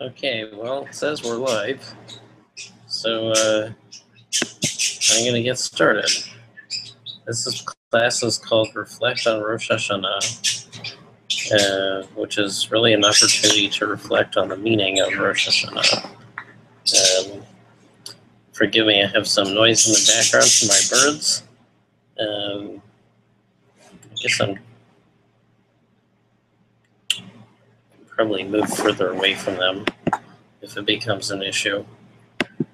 Okay, well, it says we're live, so I'm going to get started. Class is called Reflect on Rosh Hashana, which is really an opportunity to reflect on the meaning of Rosh Hashana. Forgive me, I have some noise in the background from my birds. I guess I'm probably move further away from them if it becomes an issue.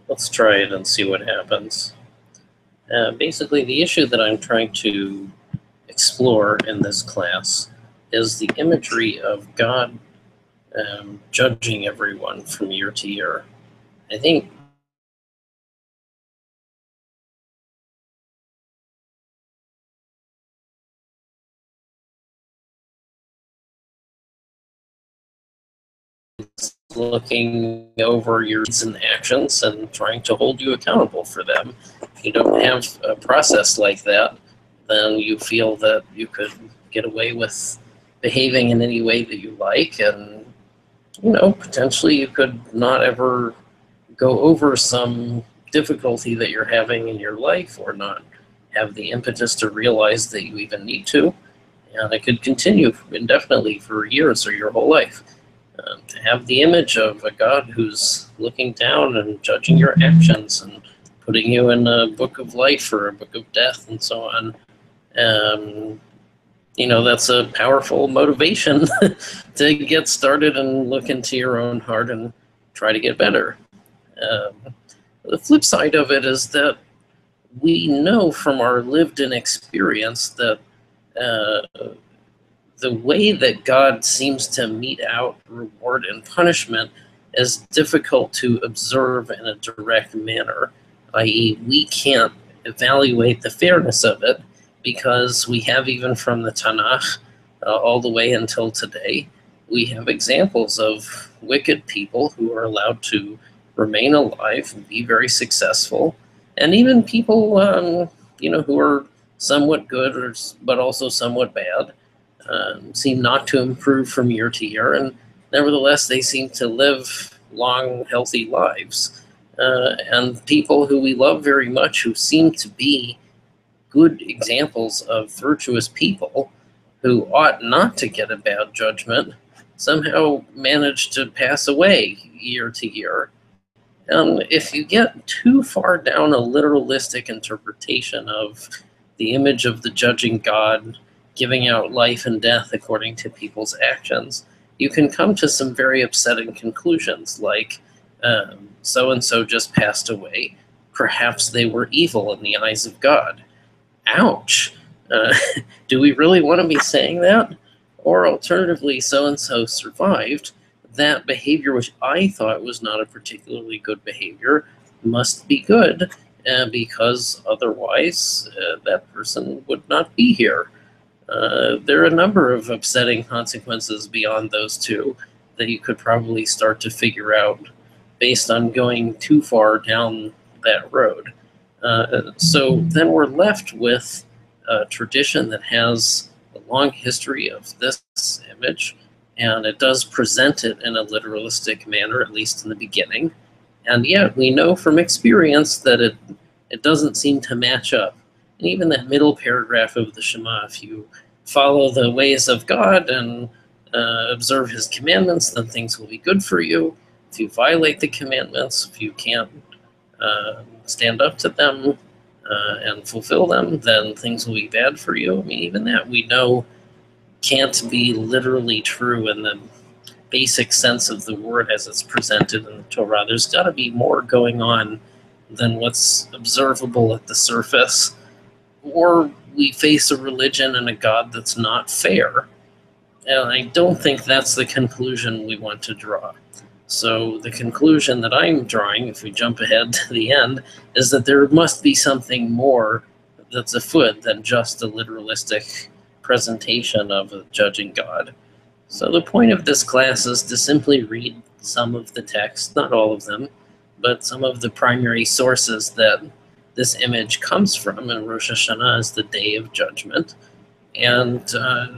Let's try it and see what happens. Basically, the issue that I'm trying to explore in this class is the imagery of God judging everyone from year to year. I think looking over your deeds and actions and trying to hold you accountable for them. If you don't have a process like that, then you feel that you could get away with behaving in any way that you like, and potentially you could not ever go over some difficulty that you're having in your life, or not have the impetus to realize that you even need to, and it could continue indefinitely for years or your whole life. To have the image of a God who's looking down and judging your actions and putting you in a book of life or a book of death and so on, that's a powerful motivation to get started and look into your own heart and try to get better. The flip side of it is that we know from our lived-in experience that the way that God seems to mete out reward and punishment is difficult to observe in a direct manner, i.e., we can't evaluate the fairness of it because we have, even from the Tanakh all the way until today, we have examples of wicked people who are allowed to remain alive and be very successful, and even people who are somewhat good but also somewhat bad. Seem not to improve from year to year, and nevertheless they seem to live long, healthy lives. And people who we love very much, who seem to be good examples of virtuous people who ought not to get a bad judgment, somehow manage to pass away year to year. And if you get too far down a literalistic interpretation of the image of the judging God giving out life and death according to people's actions, you can come to some very upsetting conclusions, like so-and-so just passed away. Perhaps they were evil in the eyes of God. Ouch! Do we really want to be saying that? Or alternatively, so-and-so survived. That behavior, which I thought was not a particularly good behavior, must be good, because otherwise that person would not be here. There are a number of upsetting consequences beyond those two that you could probably start to figure out based on going too far down that road. So then we're left with a tradition that has a long history of this image, and it does present it in a literalistic manner, at least in the beginning. And yet we know from experience that it doesn't seem to match up. And even that middle paragraph of the Shema, if you follow the ways of God and observe his commandments, then things will be good for you. If you violate the commandments, if you can't stand up to them and fulfill them, then things will be bad for you. I mean, even that we know can't be literally true in the basic sense of the word as it's presented in the Torah. There's got to be more going on than what's observable at the surface, or we face a religion and a God that's not fair. And I don't think that's the conclusion we want to draw. So the conclusion that I'm drawing, if we jump ahead to the end, is that there must be something more that's afoot than just a literalistic presentation of a judging God. So the point of this class is to simply read some of the text, not all of them, but some of the primary sources that this image comes from, and Rosh Hashana is the day of judgment, and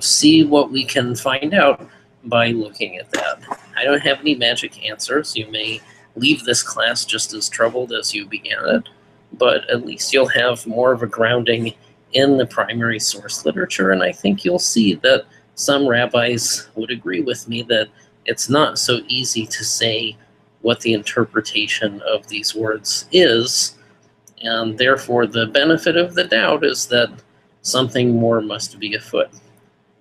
see what we can find out by looking at that. I don't have any magic answers. You may leave this class just as troubled as you began it, but at least you'll have more of a grounding in the primary source literature, and I think you'll see that some rabbis would agree with me that it's not so easy to say what the interpretation of these words is, and therefore the benefit of the doubt is that something more must be afoot.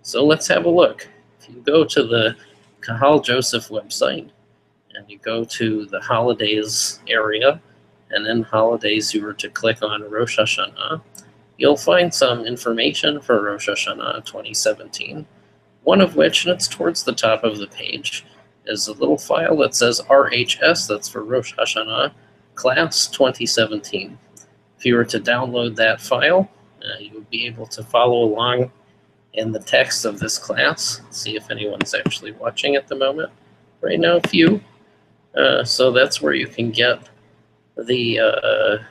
So let's have a look. If you go to the Kahal Joseph website, and you go to the holidays area, and in holidays you were to click on Rosh Hashana, you'll find some information for Rosh Hashana 2017, one of which, and it's towards the top of the page, is a little file that says RHS, that's for Rosh Hashanah, Class 2017. If you were to download that file, you would be able to follow along in the text of this class. See if anyone's actually watching at the moment. Right now, a few. So that's where you can get the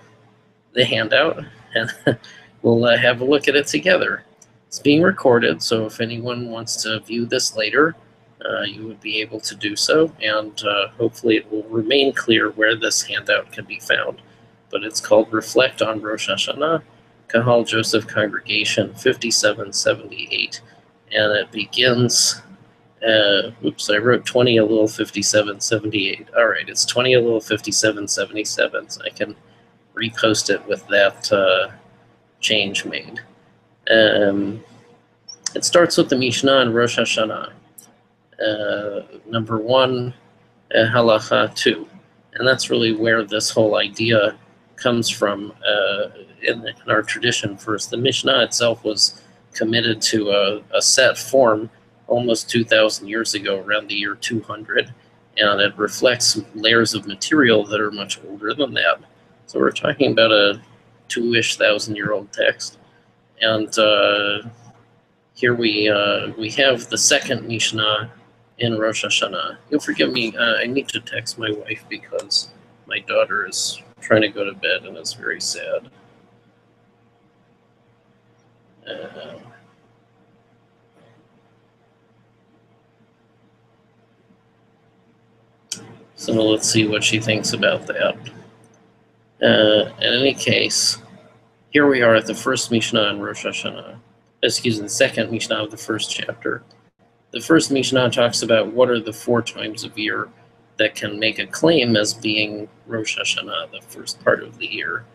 handout, and we'll have a look at it together. It's being recorded, so if anyone wants to view this later, you would be able to do so, and hopefully it will remain clear where this handout can be found. But it's called Reflect on Rosh Hashanah, Kahal Joseph Congregation 5778, and it begins, oops, I wrote 20 a little 5778. All right, it's 20 a little 5777, so I can repost it with that change made. It starts with the Mishnah in Rosh Hashanah, number 1, halacha 2, and that's really where this whole idea comes from in our tradition. First, the Mishnah itself was committed to a set form almost 2,000 years ago, around the year 200, and it reflects layers of material that are much older than that. So we're talking about a 2-ish thousand-year-old text, and here we have the second Mishnah in Rosh Hashanah. You'll forgive me, I need to text my wife because my daughter is trying to go to bed and is very sad. So let's see what she thinks about that. In any case, here we are at the first Mishnah in Rosh Hashanah. Excuse me, the second Mishnah of the first chapter. The first Mishnah talks about what are the 4 times of year that can make a claim as being Rosh Hashanah, the first part of the year.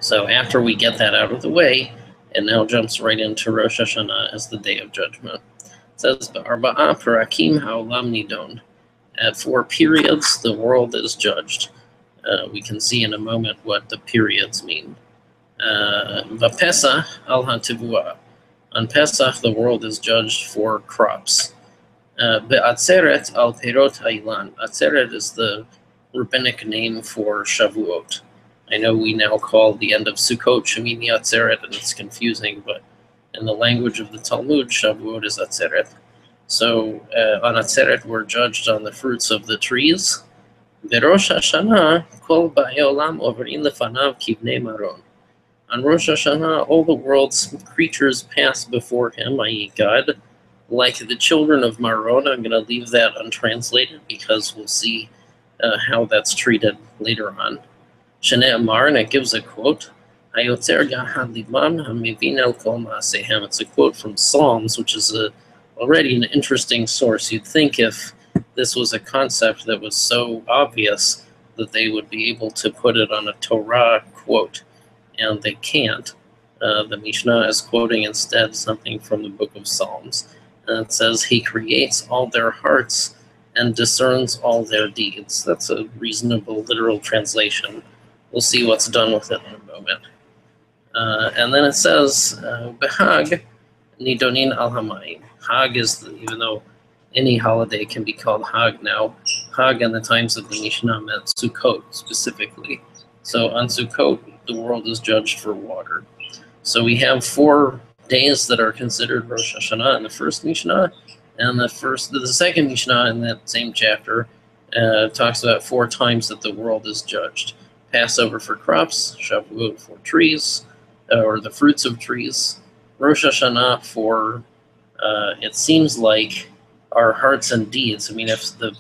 So after we get that out of the way, it now jumps right into Rosh Hashanah as the Day of Judgment. It says, Ba'arba'a parakim ha'olam nidon. At 4 periods, the world is judged. We can see in a moment what the periods mean. V'pesach al ha'tivua. On Pesach, the world is judged for crops. Be'atzeret al perot ha'ilan. Atzeret is the rabbinic name for Shavuot. I know we now call the end of Sukkot Shemini Atzeret, and it's confusing, but in the language of the Talmud, Shavuot is Atzeret. So on Atzeret, we're judged on the fruits of the trees. Berosh Hashanah, kol ba'ei olam overin lefanav kivnei maron. On Rosh Hashanah, all the world's creatures pass before him, i.e. God, like the children of Maron. I'm going to leave that untranslated because we'll see how that's treated later on. Shnei Amar, and it gives a quote, Hayotzer gahad libam hamivin el kol ma'asehem. It's a quote from Psalms, which is already an interesting source. You'd think if this was a concept that was so obvious that they would be able to put it on a Torah quote, and they can't. The Mishnah is quoting instead something from the book of Psalms. And it says, He creates all their hearts and discerns all their deeds. That's a reasonable literal translation. We'll see what's done with it in a moment. And then it says, Behag nidonin al hamayim. Hag is, even though any holiday can be called Hag now, Hag in the times of the Mishnah meant Sukkot specifically. So on Sukkot, the world is judged for water. So we have 4 days that are considered Rosh Hashanah in the first Mishnah, and the second Mishnah in that same chapter talks about 4 times that the world is judged. Passover for crops, Shavuot for trees, or the fruits of trees, Rosh Hashanah for, it seems like, our hearts and deeds. I mean, if the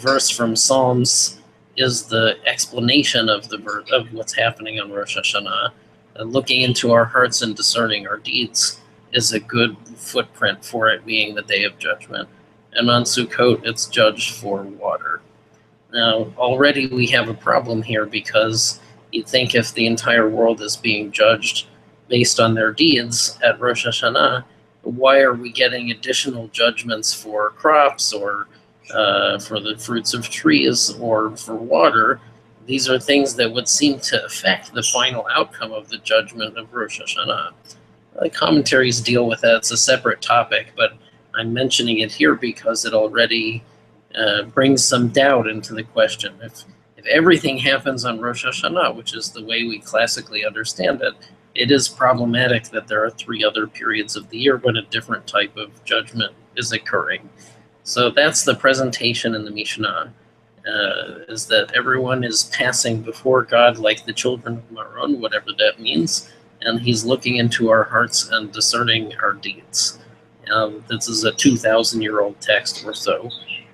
verse from Psalms is the explanation of of what's happening on Rosh Hashanah, looking into our hearts and discerning our deeds is a good footprint for it being the Day of Judgment. And on Sukkot, it's judged for water. Now, already we have a problem here, because you'd think if the entire world is being judged based on their deeds at Rosh Hashanah, why are we getting additional judgments for crops, or for the fruits of trees, or for water? These are things that would seem to affect the final outcome of the judgment of Rosh Hashanah. Commentaries deal with that. It's a separate topic, but I'm mentioning it here because it already brings some doubt into the question. If everything happens on Rosh Hashanah, which is the way we classically understand it, it is problematic that there are 3 other periods of the year when a different type of judgment is occurring. So that's the presentation in the Mishnah, is that everyone is passing before God like the children of Maron, whatever that means, and he's looking into our hearts and discerning our deeds. This is a 2,000-year-old text or so,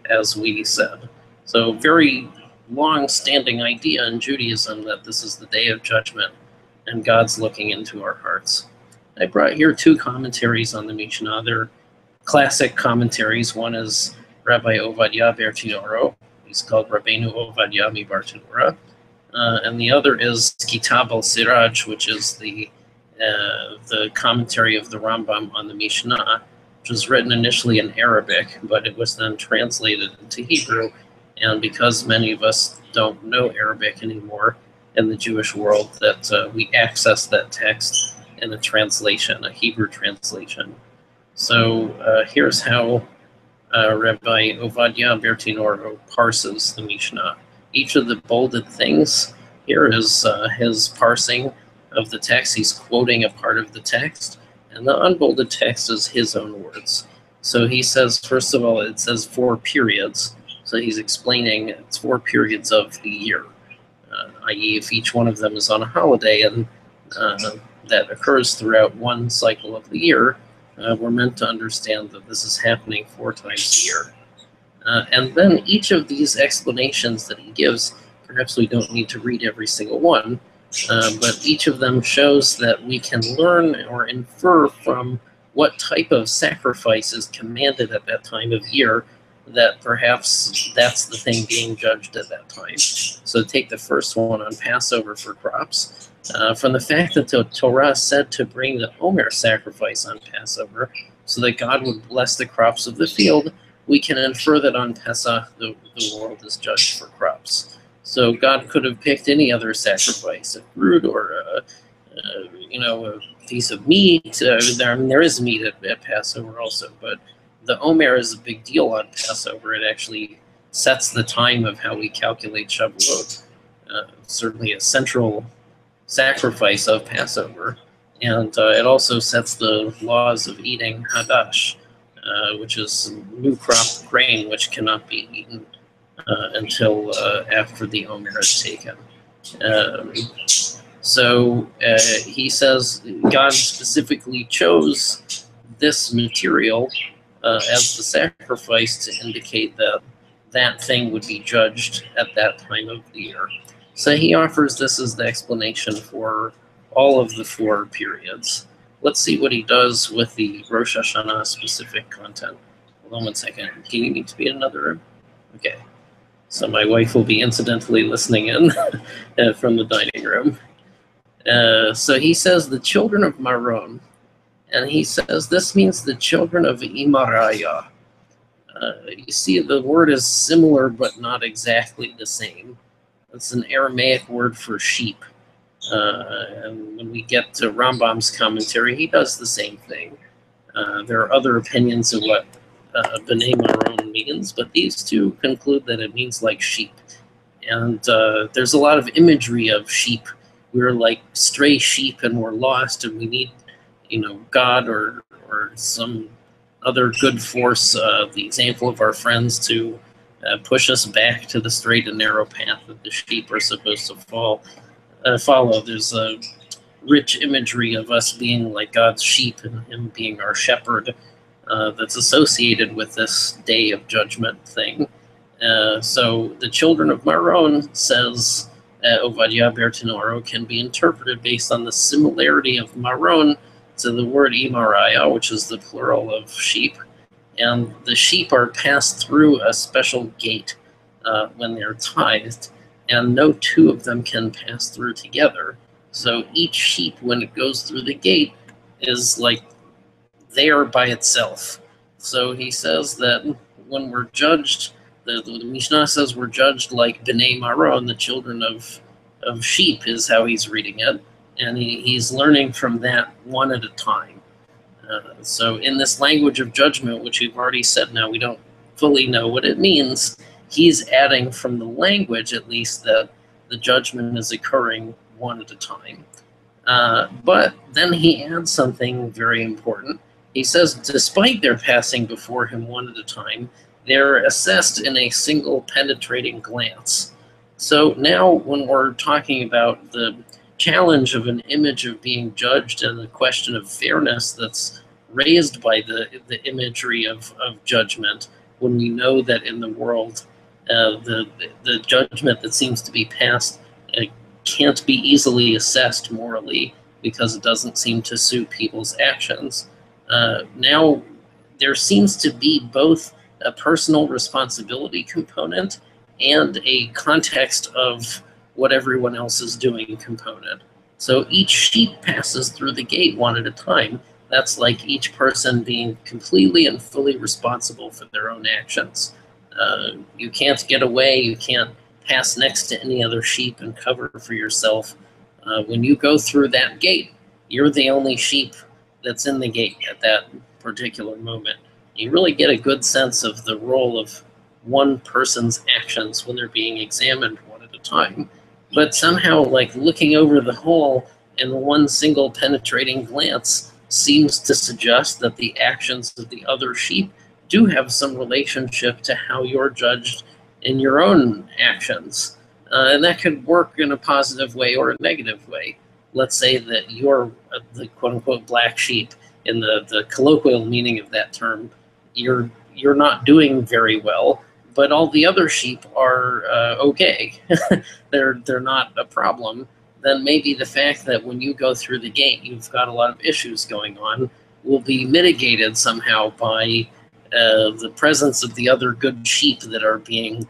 as we said. So very long-standing idea in Judaism that this is the Day of Judgment, and God's looking into our hearts. I brought here 2 commentaries on the Mishnah. They're classic commentaries. One is Rabbi Ovadia Bertinoro. He's called Rabbeinu Ovadia mi Bartinora. And the other is Kitab al-Siraj, which is the commentary of the Rambam on the Mishnah, which was written initially in Arabic, but it was then translated into Hebrew. And because many of us don't know Arabic anymore in the Jewish world, that we access that text in a translation, a Hebrew translation. So here's how Rabbi Ovadia Bertinoro parses the Mishnah. Each of the bolded things here is his parsing of the text. He's quoting a part of the text, and the unbolded text is his own words. So he says, first of all, it says 4 periods. So he's explaining it's 4 periods of the year, i.e. if each one of them is on a holiday, and that occurs throughout one cycle of the year, we're meant to understand that this is happening 4 times a year. And then each of these explanations that he gives, perhaps we don't need to read every single one, but each of them shows that we can learn or infer from what type of sacrifice is commanded at that time of year, that perhaps that's the thing being judged at that time. So take the first one on Passover for crops. From the fact that the Torah said to bring the Omer sacrifice on Passover so that God would bless the crops of the field, we can infer that on Pesach the world is judged for crops. So God could have picked any other sacrifice, a fruit or a piece of meat. There is meat at Passover also, but the Omer is a big deal on Passover. It actually sets the time of how we calculate Shavuot. Certainly a central sacrifice of Passover. And it also sets the laws of eating Hadash, which is new crop grain, which cannot be eaten until after the Omer is taken. So he says God specifically chose this material as the sacrifice to indicate that that thing would be judged at that time of the year. So he offers this as the explanation for all of the 4 periods. Let's see what he does with the Rosh Hashanah specific content. Hold on one second. Do you need to be in another room? Okay. So my wife will be incidentally listening in from the dining room. So he says the children of Maron, and he says this means the children of Imaraya. You see, the word is similar but not exactly the same. It's an Aramaic word for sheep. And when we get to Rambam's commentary, he does the same thing. There are other opinions of what B'nai Maron means, but these 2 conclude that it means like sheep. And there's a lot of imagery of sheep. We're like stray sheep and we're lost, and we need, God or some other good force, the example of our friends, to push us back to the straight and narrow path that the sheep are supposed to follow. There's a rich imagery of us being like God's sheep and him being our shepherd. that's associated with this day of judgment thing. So the children of Maron, says Ovadia Bertinoro, can be interpreted based on the similarity of Maron to the word Imaraya, which is the plural of sheep. And the sheep are passed through a special gate when they're tithed, and no two of them can pass through together. So each sheep, when it goes through the gate, is like there by itself. So he says that when we're judged, the Mishnah says we're judged like B'nai Maron, the children of sheep, is how he's reading it. And he's learning from that one at a time. So in this language of judgment, which we've already said now we don't fully know what it means, he's adding from the language, at least, that the judgment is occurring one at a time. But then he adds something very important. He says, despite their passing before him one at a time, they're assessed in a single penetrating glance. So now when we're talking about the challenge of an image of being judged and the question of fairness that's raised by the imagery of judgment, when we know that in the world the judgment that seems to be passed can't be easily assessed morally because it doesn't seem to suit people's actions. Now there seems to be both a personal responsibility component and a context of what everyone else is doing component. So each sheep passes through the gate one at a time. That's like each person being completely and fully responsible for their own actions. You can't get away, you can't pass next to any other sheep and cover for yourself. When you go through that gate, you're the only sheep that's in the gate at that particular moment. You really get a good sense of the role of one person's actions when they're being examined one at a time. But somehow, like, looking over the whole in one single penetrating glance seems to suggest that the actions of the other sheep do have some relationship to how you're judged in your own actions. And that could work in a positive way or a negative way. Let's say that you're the quote-unquote black sheep, in the colloquial meaning of that term. You're not doing very well, but all the other sheep are okay. they're not a problem. Then maybe the fact that when you go through the gate you've got a lot of issues going on will be mitigated somehow by the presence of the other good sheep that are being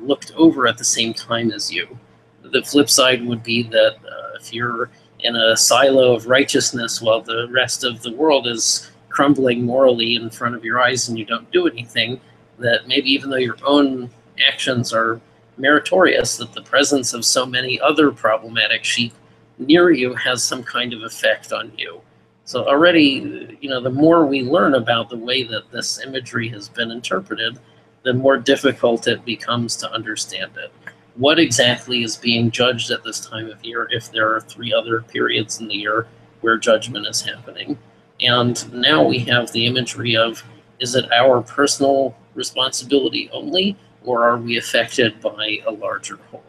looked over at the same time as you. The flip side would be that if you're in a silo of righteousness while the rest of the world is crumbling morally in front of your eyes and you don't do anything, that maybe even though your own actions are meritorious, that the presence of so many other problematic sheep near you has some kind of effect on you. So already, the more we learn about the way that this imagery has been interpreted, the more difficult it becomes to understand it. What exactly is being judged at this time of year if there are 3 other periods in the year where judgment is happening? And now we have the imagery of, is it our personal responsibility only, or are we affected by a larger whole?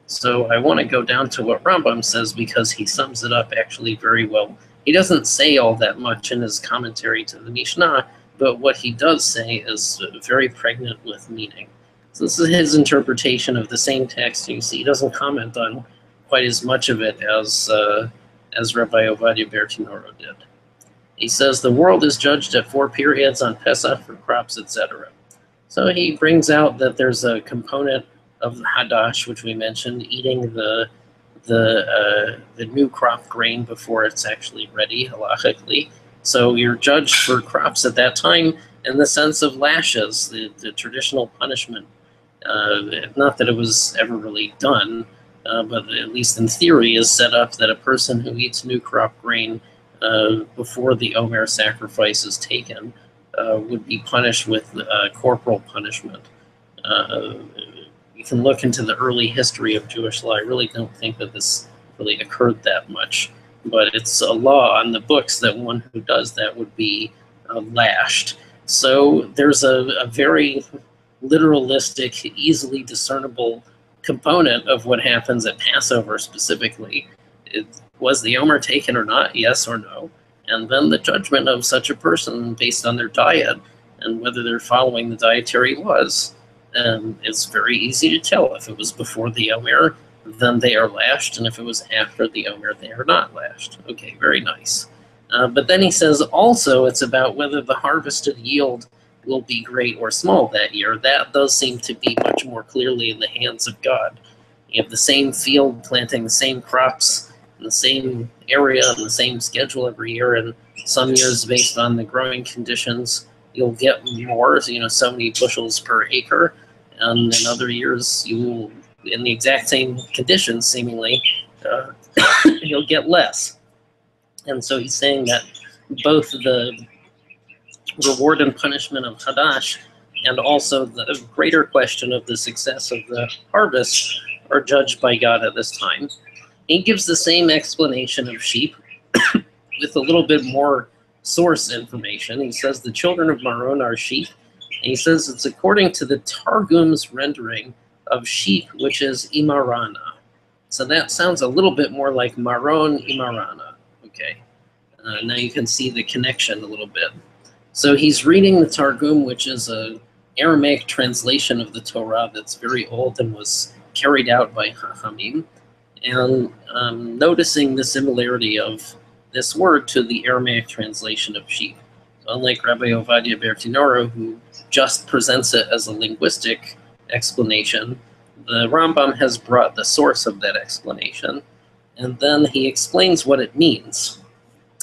So I want to go down to what Rambam says because he sums it up actually very well. He doesn't say all that much in his commentary to the Mishnah, but what he does say is very pregnant with meaning. So this is his interpretation of the same text. You see, he doesn't comment on quite as much of it as Rabbi Ovadia Bertinoro did. He says the world is judged at 4 periods on Pesach for crops, etc. So he brings out that there's a component of the Hadash, which we mentioned, eating the new crop grain before it's actually ready, halachically. So you're judged for crops at that time in the sense of lashes, the traditional punishment. Not that it was ever really done, but at least in theory is set up that a person who eats new crop grain before the Omer sacrifice is taken would be punished with corporal punishment. You can look into the early history of Jewish law. I really don't think that this really occurred that much, but it's a law on the books that one who does that would be lashed. So there's a very literalistic, easily discernible component of what happens at Passover specifically. Was the Omer taken or not? Yes or no? and then the judgment of such a person based on their diet and whether they're following the dietary laws. And it's very easy to tell. If it was before the Omer, then they are lashed, and if it was after the Omer, they are not lashed. Okay, very nice. But then he says also it's about whether the harvested yield will be great or small that year. That does seem to be much more clearly in the hands of God. You have the same field planting the same crops in the same area and the same schedule every year, and some years based on the growing conditions you'll get more, so many bushels per acre, and in other years you will, in the exact same conditions seemingly, you'll get less. And so he's saying that both the reward and punishment of Hadash and also the greater question of the success of the harvest are judged by God at this time. He gives the same explanation of sheep with a little bit more source information. He says the children of Maron are sheep, and he says it's according to the Targum's rendering of sheep, which is Imarana. So that sounds a little bit more like Maron Imarana. Okay, now you can see the connection a little bit. So he's reading the Targum, which is an Aramaic translation of the Torah that's very old and was carried out by Chachamim, and noticing the similarity of this word to the Aramaic translation of sheep. So unlike Rabbi Ovadia Bertinoro, who just presents it as a linguistic explanation, the Rambam has brought the source of that explanation, and then he explains what it means.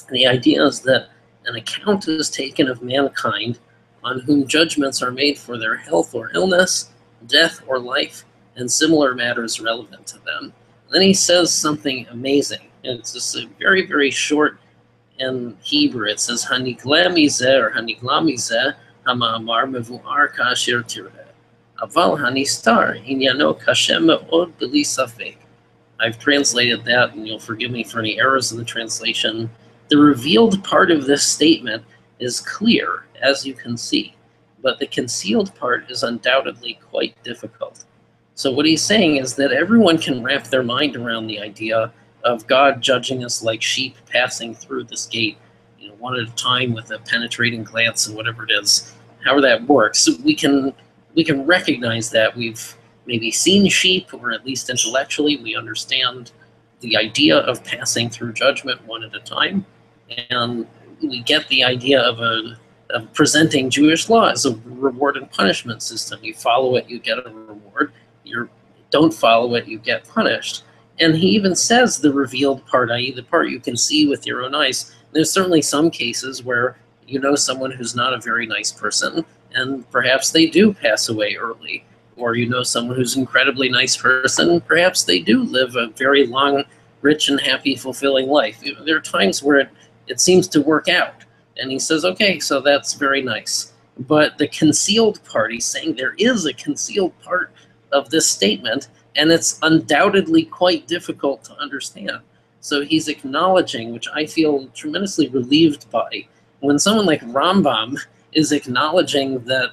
And the idea is that an account is taken of mankind on whom judgments are made for their health or illness, death or life, and similar matters relevant to them. Then he says something amazing. It's just a very, very short in Hebrew. It says, Hanigla mizeh or Hanigla mizeh hama'amar mevu'ar ka'asher tireh. Aval hanistar inyano kashem me'od b'li safek. I've translated that, and you'll forgive me for any errors in the translation. The revealed part of this statement is clear, as you can see, but the concealed part is undoubtedly quite difficult. So what he's saying is that everyone can wrap their mind around the idea of God judging us like sheep passing through this gate, one at a time with a penetrating glance and whatever it is, however that works. So we can recognize that. We've maybe seen sheep, or at least intellectually we understand the idea of passing through judgment one at a time, and we get the idea of presenting Jewish law as a reward and punishment system. You follow it, you get a reward. You don't follow it, you get punished. And he even says the revealed part, i.e. the part you can see with your own eyes. There's certainly some cases where you know someone who's not a very nice person, and perhaps they do pass away early. Or you know someone who's an incredibly nice person, perhaps they do live a very long, rich and happy, fulfilling life. There are times where it seems to work out. And he says, okay, so that's very nice. But the concealed part, he's saying there is a concealed part of this statement, and it's undoubtedly quite difficult to understand. So he's acknowledging, which I feel tremendously relieved by, when someone like Rambam is acknowledging that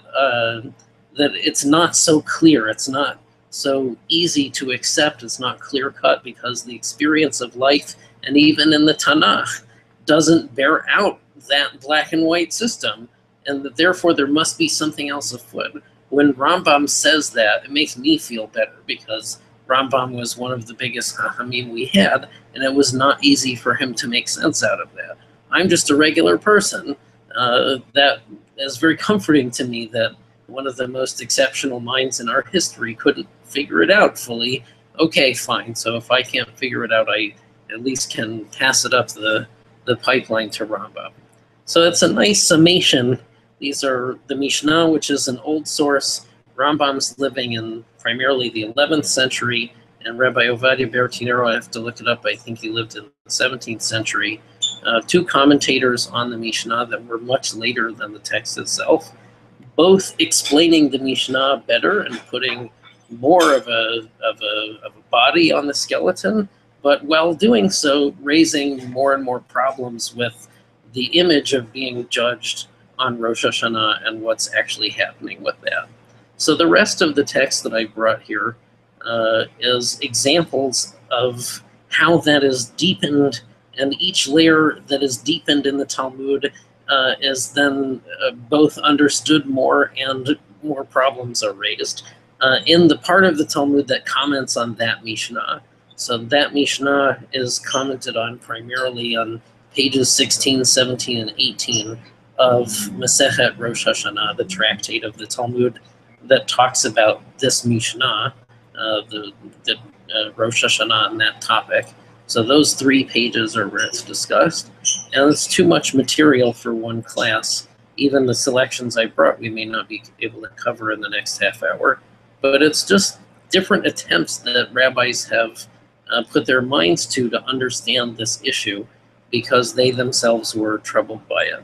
that it's not so clear, it's not so easy to accept, it's not clear-cut, because the experience of life, and even in the Tanakh, doesn't bear out that black and white system, and that therefore there must be something else afoot. When Rambam says that, it makes me feel better, because Rambam was one of the biggest Chachamim we had, and it was not easy for him to make sense out of that. I'm just a regular person. That is very comforting to me that one of the most exceptional minds in our history couldn't figure it out fully. Okay, fine. So if I can't figure it out, I at least can pass it up the pipeline to Rambam. So it's a nice summation. These are the Mishnah, which is an old source. Rambam's living in primarily the 11th century, and Rabbi Ovadia Bertinoro, I have to look it up, I think he lived in the 17th century. Two commentators on the Mishnah that were much later than the text itself, both explaining the Mishnah better and putting more of a body on the skeleton, but while doing so, raising more and more problems with the image of being judged on Rosh Hashana and what's actually happening with that. So the rest of the text that I brought here is examples of how that is deepened and each layer that is deepened in the Talmud is then both understood more and more problems are raised. In the part of the Talmud that comments on that Mishnah, so that Mishnah is commented on primarily on pages 16, 17, and 18 of Masechet Rosh Hashana, the tractate of the Talmud that talks about this Mishnah, the Rosh Hashana on that topic. So those 3 pages are where it's discussed, and it's too much material for one class. Even the selections I brought, we may not be able to cover in the next half hour, but it's just different attempts that rabbis have put their minds to understand this issue because they themselves were troubled by it.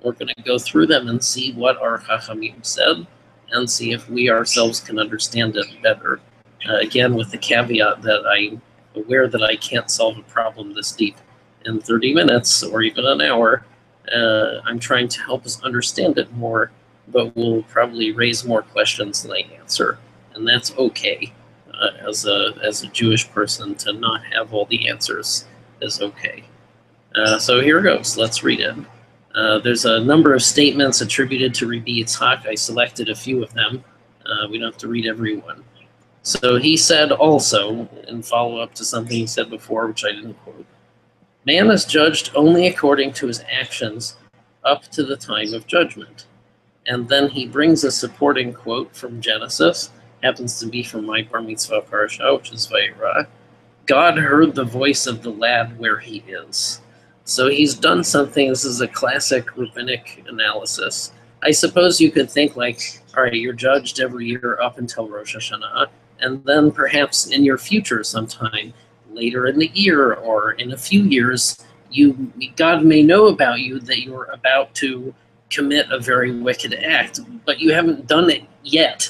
We're going to go through them and see what our Chachamim said and see if we ourselves can understand it better. Again, with the caveat that I'm aware that I can't solve a problem this deep in 30 minutes or even an hour. I'm trying to help us understand it more, but we'll probably raise more questions than I answer. And that's okay. As a Jewish person, to not have all the answers is okay. So here goes. Let's read it. There's a number of statements attributed to Rabbi Yitzhak. I selected a few of them. We don't have to read every one. So he said also, in follow-up to something he said before, which I didn't quote, man is judged only according to his actions up to the time of judgment. And then he brings a supporting quote from Genesis, happens to be from my Bar Mitzvah Parasha, which is Vayera. God heard the voice of the lad where he is. So he's done something. This is a classic rabbinic analysis. I suppose you could think like, all right, you're judged every year up until Rosh Hashanah, and then perhaps in your future sometime later in the year or in a few years, God may know about you that you're about to commit a very wicked act, but you haven't done it yet.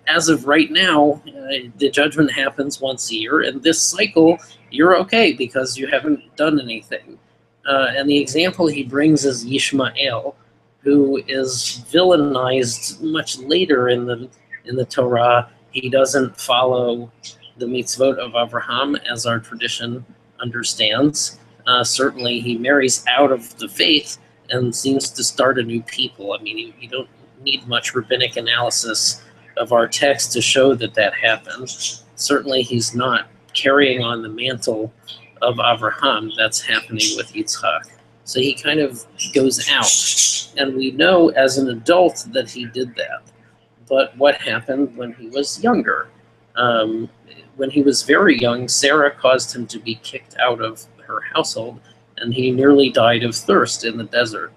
As of right now, the judgment happens once a year, and this cycle, you're okay because you haven't done anything. And the example he brings is Yishmael, who is villainized much later in the Torah. He doesn't follow the mitzvot of Abraham, as our tradition understands. Certainly, he marries out of the faith and seems to start a new people. I mean, you don't need much rabbinic analysis of our text to show that that happened. Certainly, he's not carrying on the mantle of Abraham that's happening with Yitzhak. So he kind of goes out. And we know as an adult that he did that. But what happened when he was younger? When he was very young, Sarah caused him to be kicked out of her household, and he nearly died of thirst in the desert.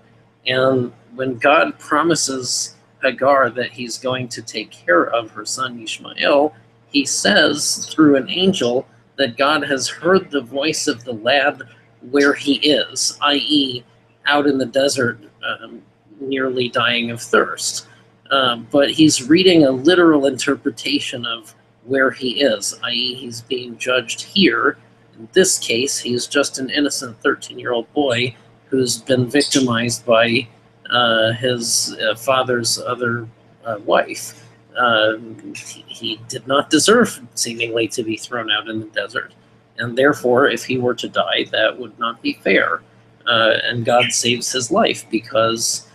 And when God promises Hagar that he's going to take care of her son Ishmael, he says through an angel that God has heard the voice of the lad where he is, i.e., out in the desert, nearly dying of thirst. But he's reading a literal interpretation of where he is, i.e., he's being judged here. In this case, he's just an innocent 13-year-old boy who's been victimized by his father's other wife. He did not deserve, seemingly, to be thrown out in the desert. And therefore, if he were to die, that would not be fair. And God saves his life because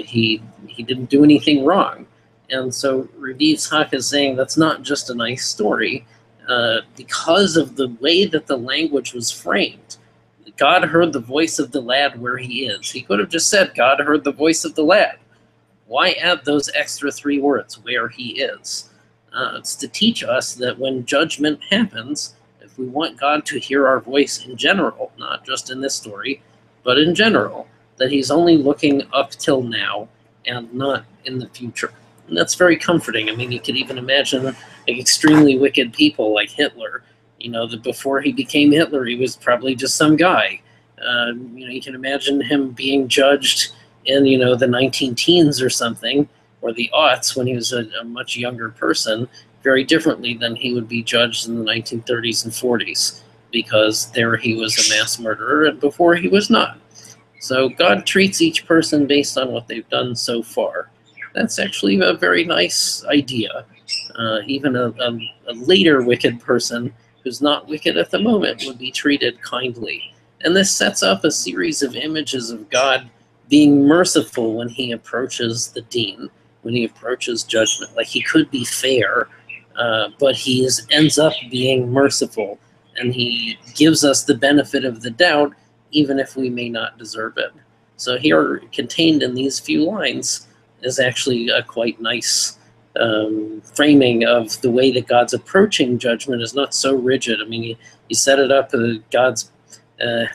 he didn't do anything wrong. And so Rabbi Yitzhak is saying that's not just a nice story. Because of the way that the language was framed, God heard the voice of the lad where he is. He could have just said, God heard the voice of the lad. Why add those extra 3 words, where he is? It's to teach us that when judgment happens, if we want God to hear our voice in general, not just in this story, but in general, that he's only looking up till now and not in the future. And that's very comforting. I mean, you could even imagine like extremely wicked people like Hitler. You know, that before he became Hitler, he was probably just some guy. You can imagine him being judged in, the 19-teens or something, or the aughts when he was a much younger person, very differently than he would be judged in the 1930s and 40s, because there he was a mass murderer, and before he was not. So God treats each person based on what they've done so far. That's actually a very nice idea. Even a later wicked person who's not wicked at the moment would be treated kindly. And this sets up a series of images of God being merciful when he approaches the deen, when he approaches judgment. Like he could be fair, but he ends up being merciful, and he gives us the benefit of the doubt, even if we may not deserve it. So here, contained in these few lines, is actually a quite nice framing of the way that God's approaching judgment is not so rigid. I mean, he set it up, God's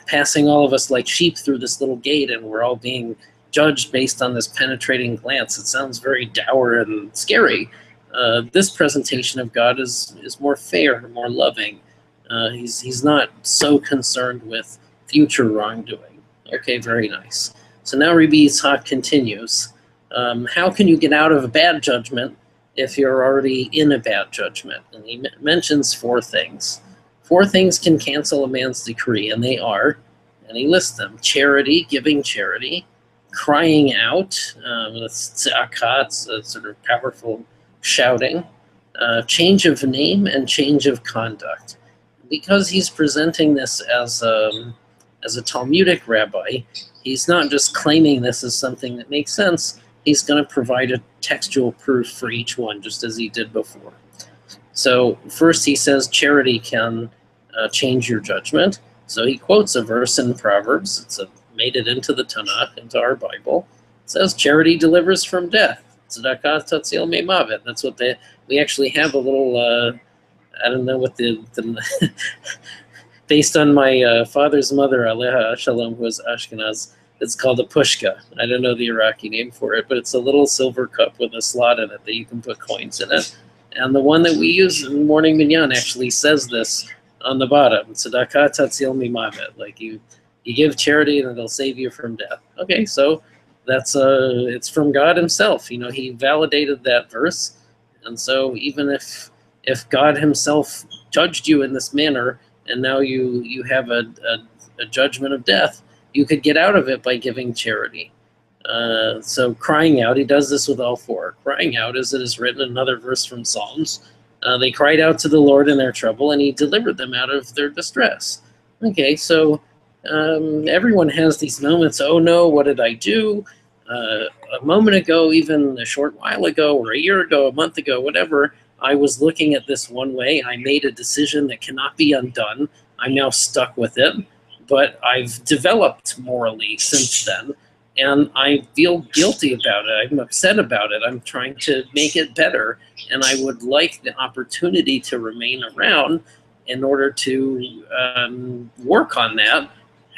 passing all of us like sheep through this little gate, and we're all being judged based on this penetrating glance. It sounds very dour and scary. This presentation of God is more fair, more loving. He's not so concerned with future wrongdoing. Okay, very nice. So now Rabbi Yitzhak continues. How can you get out of a bad judgment if you're already in a bad judgment? And he mentions four things. Four things can cancel a man's decree, and they are, and he lists them: charity, giving charity; crying out, that's tzedakah, it's a sort of powerful shouting; change of name, and change of conduct. Because he's presenting this as a Talmudic rabbi, he's not just claiming this as something that makes sense. He's going to provide a textual proof for each one, just as he did before. So first he says charity can change your judgment. So he quotes a verse in Proverbs. It's made it into the Tanakh, into our Bible. It says charity delivers from death. Tzedakah tatzil me'mavet. That's what we actually have a little, I don't know what the based on my father's mother, Aleha Shalom, who was Ashkenaz, it's called a pushka. I don't know the Iraqi name for it, but it's a little silver cup with a slot in it that you can put coins in it. And the one that we use in morning minyan actually says this on the bottom: tzedakah tatzil mimavet. Like you give charity and it'll save you from death. Okay, so that's it's from God himself. You know, he validated that verse. And so even if God himself judged you in this manner, and now you have a judgment of death, you could get out of it by giving charity. So crying out, he does this with all four. Crying out, as it is written in another verse from Psalms, they cried out to the Lord in their trouble, and he delivered them out of their distress. Okay, so everyone has these moments. Oh no, what did I do? A moment ago, even a short while ago, or a year ago, a month ago, whatever, I was looking at this one way. I made a decision that cannot be undone. I'm now stuck with it, but I've developed morally since then. And I feel guilty about it. I'm upset about it. I'm trying to make it better. And I would like the opportunity to remain around in order to work on that.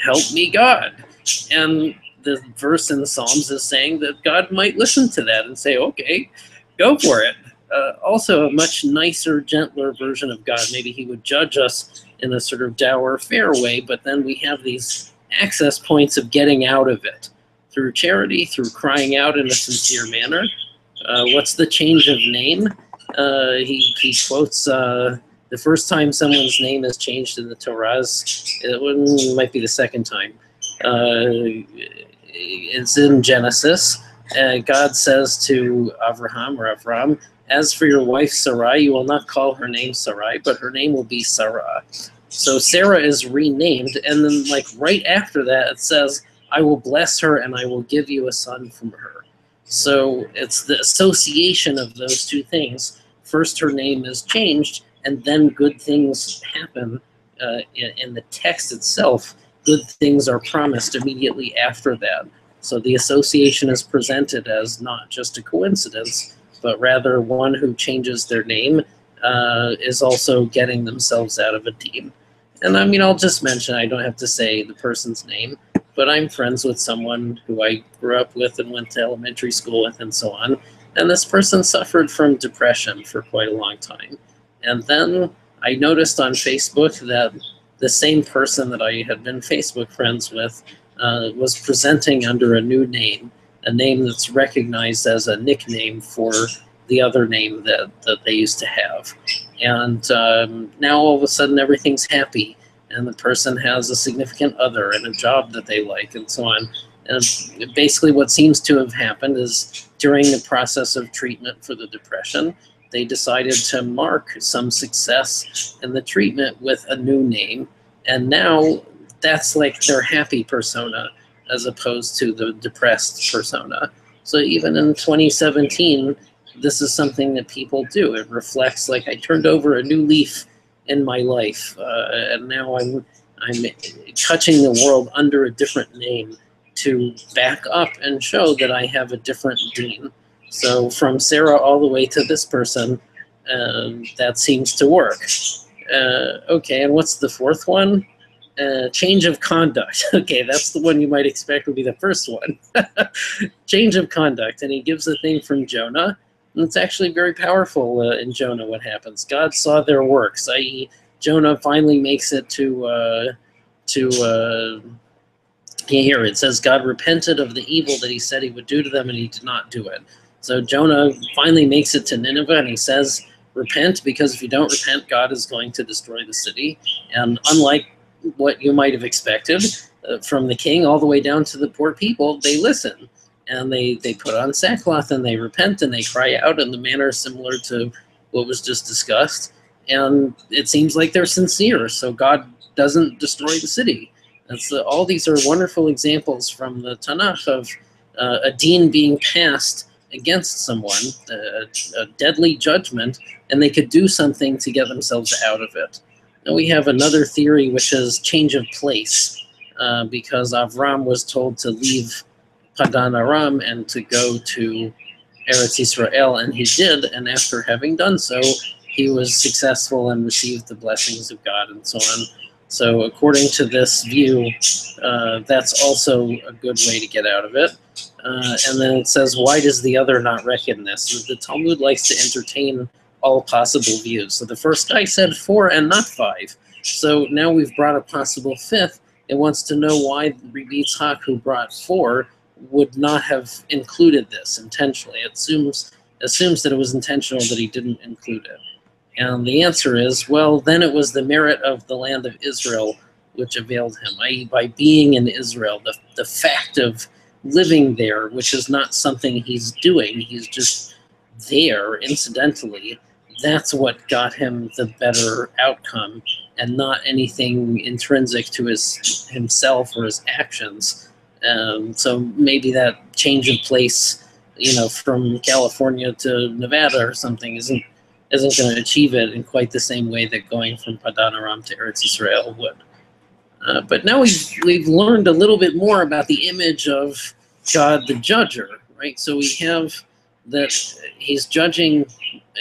Help me, God. And the verse in the Psalms is saying that God might listen to that and say, okay, go for it. Also, a much nicer, gentler version of God. Maybe he would judge us in a sort of dour, fair way, but then we have these access points of getting out of it. Through charity, through crying out in a sincere manner. What's the change of name? He quotes the first time someone's name is changed in the Torah, it might be the second time. It's in Genesis. God says to Avram, as for your wife Sarai, you will not call her name Sarai, but her name will be Sarah. So Sarah is renamed, and then like right after that it says, I will bless her and I will give you a son from her. So it's the association of those two things. First, her name is changed, and then good things happen in the text itself. Good things are promised immediately after that. So the association is presented as not just a coincidence, but rather one who changes their name is also getting themselves out of a deen. And I mean, I'll just mention, I don't have to say the person's name, but I'm friends with someone who I grew up with and went to elementary school with and so on. And this person suffered from depression for quite a long time. And then I noticed on Facebook that the same person that I had been Facebook friends with was presenting under a new name, a name that's recognized as a nickname for the other name that they used to have. And now all of a sudden everything's happy. And the person has a significant other and a job that they like and so on. And basically what seems to have happened is during the process of treatment for the depression, they decided to mark some success in the treatment with a new name. And now that's like their happy persona as opposed to the depressed persona. So even in 2017, this is something that people do. It reflects like I turned over a new leaf in my life, and now I'm touching the world under a different name to back up and show that I have a different deen. So from Sarah all the way to this person, that seems to work. Okay, and what's the fourth one? Change of conduct. Okay, that's the one you might expect would be the first one. Change of conduct. And he gives a thing from Jonah. And it's actually very powerful in Jonah what happens. God saw their works, i.e. Jonah finally makes it to here it says God repented of the evil that he said he would do to them, and he did not do it. So Jonah finally makes it to Nineveh, and he says, repent, because if you don't repent, God is going to destroy the city. And unlike what you might have expected from the king all the way down to the poor people, they listen. And they put on sackcloth, and they repent, and they cry out in the manner similar to what was just discussed. And it seems like they're sincere, so God doesn't destroy the city. All these are wonderful examples from the Tanakh of a deen being passed against someone, a deadly judgment, and they could do something to get themselves out of it. And we have another theory, which is change of place, because Avram was told to leave Padan Aram and to go to Eretz Israel, and he did, and after having done so, he was successful and received the blessings of God and so on. So according to this view, that's also a good way to get out of it. And then it says, why does the other not reckon this? The Talmud likes to entertain all possible views. So the first guy said 4 and not 5. So now we've brought a possible 5th. It wants to know why Rabbi Yitzhak, who brought 4, would not have included this intentionally. It assumes that it was intentional that he didn't include it. And the answer is, well, then it was the merit of the land of Israel which availed him, i.e. by being in Israel, the fact of living there, which is not something he's doing, he's just there incidentally, that's what got him the better outcome, and not anything intrinsic to himself or his actions. So maybe that change of place, from California to Nevada or something isn't going to achieve it in quite the same way that going from Padan Aram to Eretz Israel would. But now we've learned a little bit more about the image of God the Judger, right? So we have that he's judging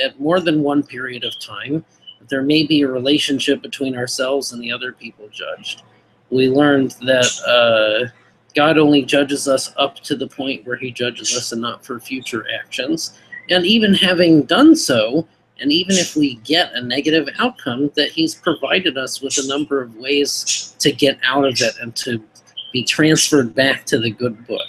at more than one period of time. There may be a relationship between ourselves and the other people judged. We learned that God only judges us up to the point where he judges us and not for future actions. And even having done so, and even if we get a negative outcome, that he's provided us with a number of ways to get out of it and to be transferred back to the good book.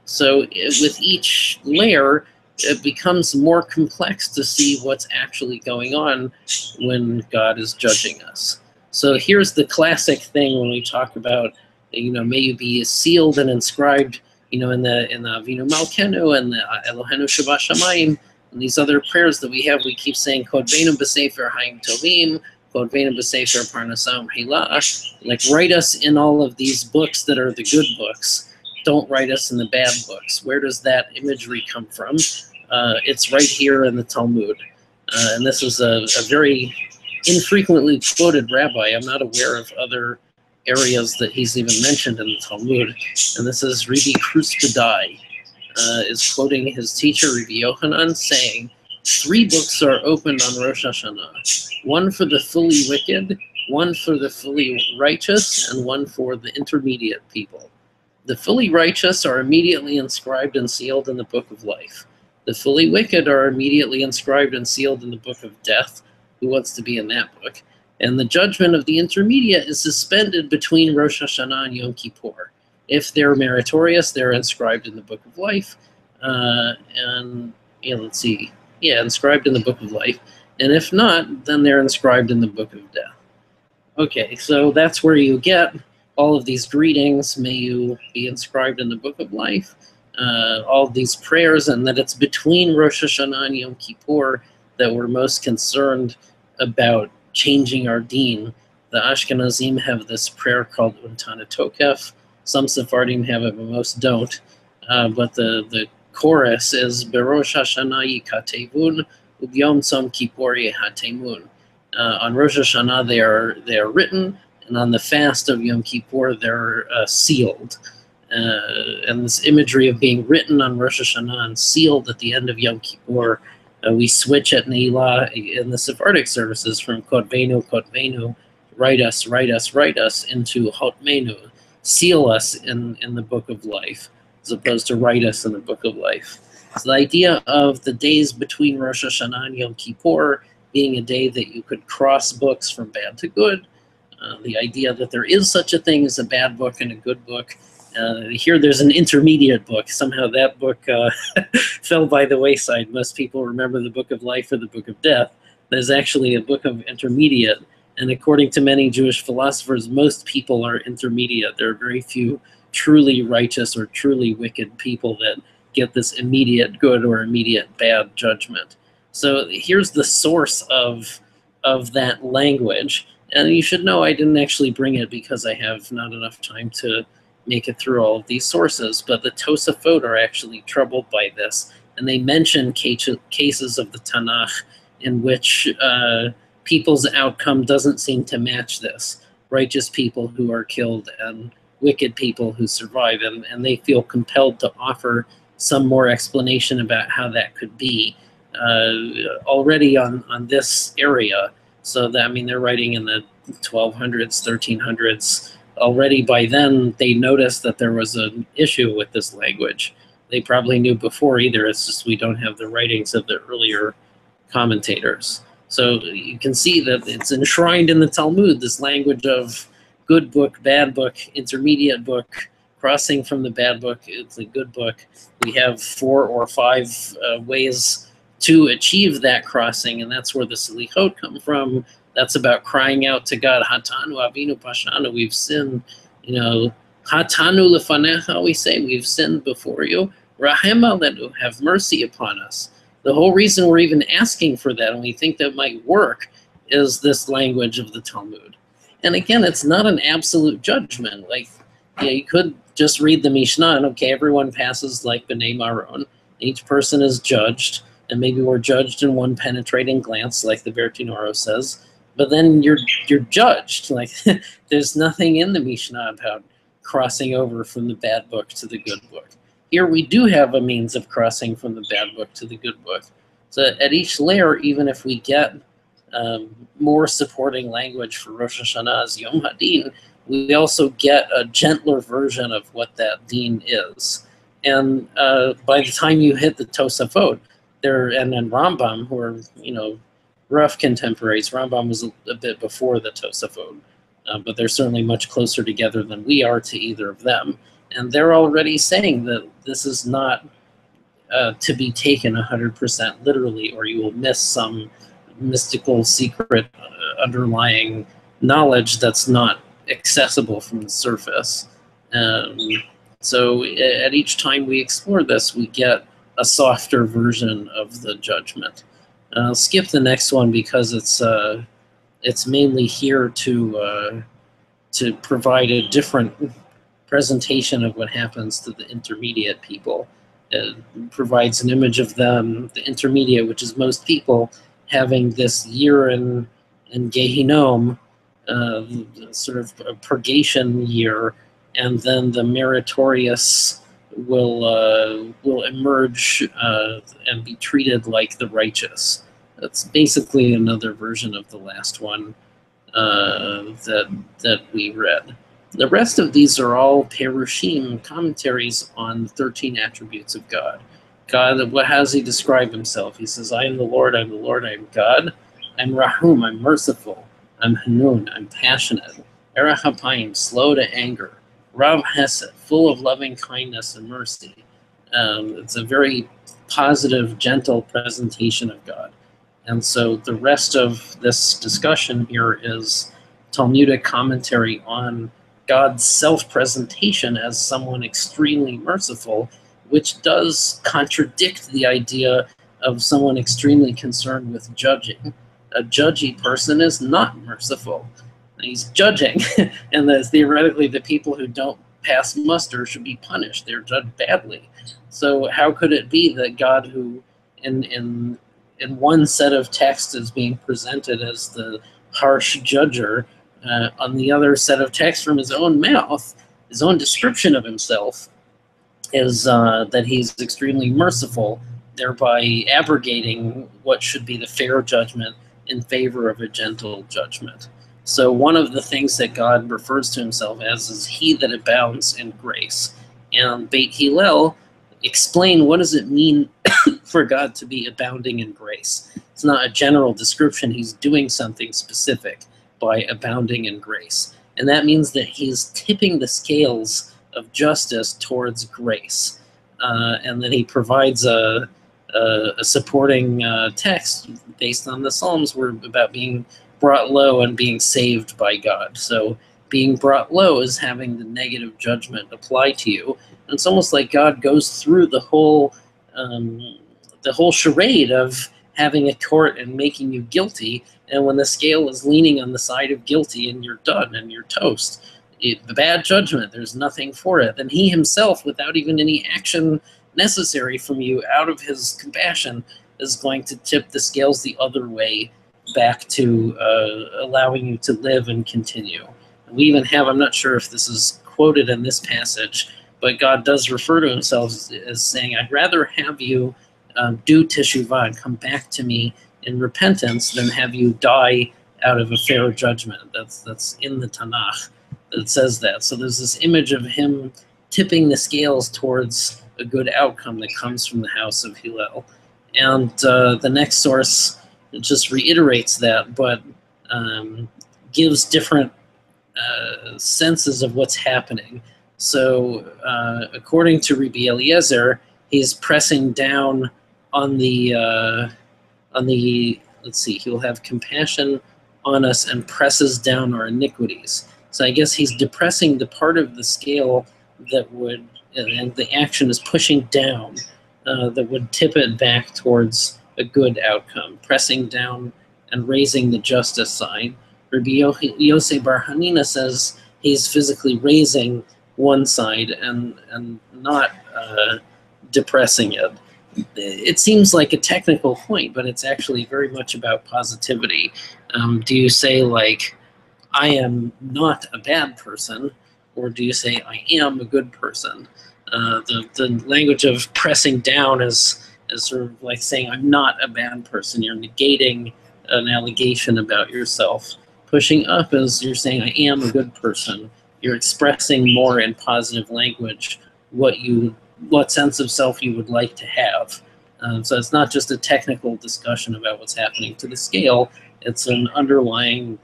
So with each layer, it becomes more complex to see what's actually going on when God is judging us. So here's the classic thing when we talk about, may you be sealed and inscribed, in the Avinu Malkenu and the Eloheinu Sheba Shamayim, and these other prayers that we keep saying, Kodvenu b'sefer Hayim Tovim, Kodvenu b'sefer Parnasam Hilah. Like, write us in all of these books that are the good books. Don't write us in the bad books. Where does that imagery come from? It's right here in the Talmud. And this is a very infrequently quoted rabbi. I'm not aware of other areas that he's even mentioned in the Talmud. And this is Rabbi Kruspedai. Is quoting his teacher, Rabbi Yochanan, saying, 3 books are opened on Rosh Hashanah. 1 for the fully wicked, 1 for the fully righteous, and 1 for the intermediate people. The fully righteous are immediately inscribed and sealed in the book of life. The fully wicked are immediately inscribed and sealed in the book of death. Who wants to be in that book? And the judgment of the intermediate is suspended between Rosh Hashanah and Yom Kippur. If they're meritorious, they're inscribed in the book of life. Inscribed in the book of life. And if not, then they're inscribed in the book of death. Okay, so that's where you get all of these greetings. May you be inscribed in the book of life. All of these prayers, and that it's between Rosh Hashanah and Yom Kippur that we're most concerned about changing our deen. The Ashkenazim have this prayer called Untana Tokef. Some Sephardim have it, but most don't. But the chorus is Berosh Hashana Yikatevun Ubyom Tzom Kippur Yehatemun. On Rosh Hashanah they are written, and on the fast of Yom Kippur they're sealed. And this imagery of being written on Rosh Hashanah and sealed at the end of Yom Kippur, we switch at Ne'ilah in the Sephardic services from Kotvenu, write us, write us, write us, into Hotmenu, seal us in the book of life, as opposed to write us in the book of life. So the idea of the days between Rosh Hashanah and Yom Kippur being a day that you could cross books from bad to good, the idea that there is such a thing as a bad book and a good book. Here there's an intermediate book. Somehow that book fell by the wayside. Most people remember the book of life or the book of death. There's actually a book of intermediate. And according to many Jewish philosophers, most people are intermediate. There are very few truly righteous or truly wicked people that get this immediate good or immediate bad judgment. So here's the source of that language. And you should know I didn't actually bring it because I have not enough time to make it through all of these sources, but the Tosafot are actually troubled by this, and they mention cases of the Tanakh in which people's outcome doesn't seem to match this. Righteous people who are killed and wicked people who survive, and they feel compelled to offer some more explanation about how that could be already on this area. So that, I mean, they're writing in the 1200s, 1300s. Already by then, they noticed that there was an issue with this language. They probably knew before either. It's just we don't have the writings of the earlier commentators. So you can see that it's enshrined in the Talmud, this language of good book, bad book, intermediate book, crossing from the bad book, it's a good book. We have 4 or 5 ways to achieve that crossing, and that's where the Selichot come from. That's about crying out to God, Hatanu Avinu Pashanu, we've sinned, Hatanu Lefanecha, we say, we've sinned before you. Rahem Alenu, have mercy upon us. The whole reason we're even asking for that, and we think that might work, is this language of the Talmud. And again, it's not an absolute judgment. Like, you could just read the Mishnah, and okay, everyone passes like B'nai Maron. Each person is judged, and maybe we're judged in one penetrating glance, like the Bertinoro says. But then you're judged. Like, there's nothing in the Mishnah about crossing over from the bad book to the good book. Here we do have a means of crossing from the bad book to the good book. So at each layer, even if we get more supporting language for Rosh Hashanah's Yom HaDin, we also get a gentler version of what that din is. And by the time you hit the Tosafot, and then Rambam, who are, rough contemporaries. Rambam was a bit before the Tosafot, but they're certainly much closer together than we are to either of them. And they're already saying that this is not to be taken 100% literally, or you will miss some mystical, secret, underlying knowledge that's not accessible from the surface. So at each time we explore this, we get a softer version of the judgment. I'll skip the next one because it's mainly here to provide a different presentation of what happens to the intermediate people. It provides an image of them, the intermediate, which is most people, having this year in Gehinom, sort of a purgation year, and then the meritorious will emerge and be treated like the righteous. That's basically another version of the last one that we read. The rest of these are all perushim, commentaries on the 13 attributes of God. God, how does he describe himself? He says, I am the Lord, I am God. I'm Rahum, I'm merciful. I'm Hanun, I'm passionate. Erech Hapayim, slow to anger. Rav Hesed, full of loving kindness and mercy. It's a very positive, gentle presentation of God. And so the rest of this discussion here is Talmudic commentary on God's self-presentation as someone extremely merciful, which does contradict the idea of someone extremely concerned with judging. A judgy person is not merciful. He's judging, and that theoretically the people who don't pass muster should be punished. They're judged badly. So how could it be that God, who in one set of text is being presented as the harsh judger, on the other set of text from his own mouth, his own description of himself, is that he's extremely merciful, thereby abrogating what should be the fair judgment in favor of a gentle judgment. So one of the things that God refers to himself as is he that abounds in grace. And Beit Hillel explain what does it mean for God to be abounding in grace. It's not a general description. He's doing something specific by abounding in grace. And that means that he's tipping the scales of justice towards grace. And that he provides a supporting text based on the Psalms were about being brought low and being saved by God. So being brought low is having the negative judgment apply to you. And it's almost like God goes through the whole charade of having a court and making you guilty. And when the scale is leaning on the side of guilty and you're done and you're toast, the bad judgment, there's nothing for it. Then he himself, without even any action necessary from you, out of his compassion, is going to tip the scales the other way, back to allowing you to live and continue. We even have, I'm not sure if this is quoted in this passage, but God does refer to himself as saying, I'd rather have you do teshuvah and come back to me in repentance than have you die out of a fair judgment. That's in the Tanakh that says that. So there's this image of him tipping the scales towards a good outcome that comes from the house of Hillel. And the next source just reiterates that, but gives different senses of what's happening. So according to Rabbi Eliezer, he's pressing down on the let's see, he'll have compassion on us and presses down our iniquities. So I guess he's depressing the part of the scale that would, and the action is pushing down, that would tip it back towards a good outcome, pressing down and raising the justice sign. Rabbi Yosei Bar Hanina says he's physically raising one side and not depressing it. It seems like a technical point, but it's actually very much about positivity. Do you say, like, I am not a bad person, or do you say, I am a good person? The language of pressing down is sort of like saying, I'm not a bad person. You're negating an allegation about yourself. Pushing up is you're saying, I am a good person. You're expressing more in positive language what sense of self you would like to have. So it's not just a technical discussion about what's happening to the scale. It's an underlying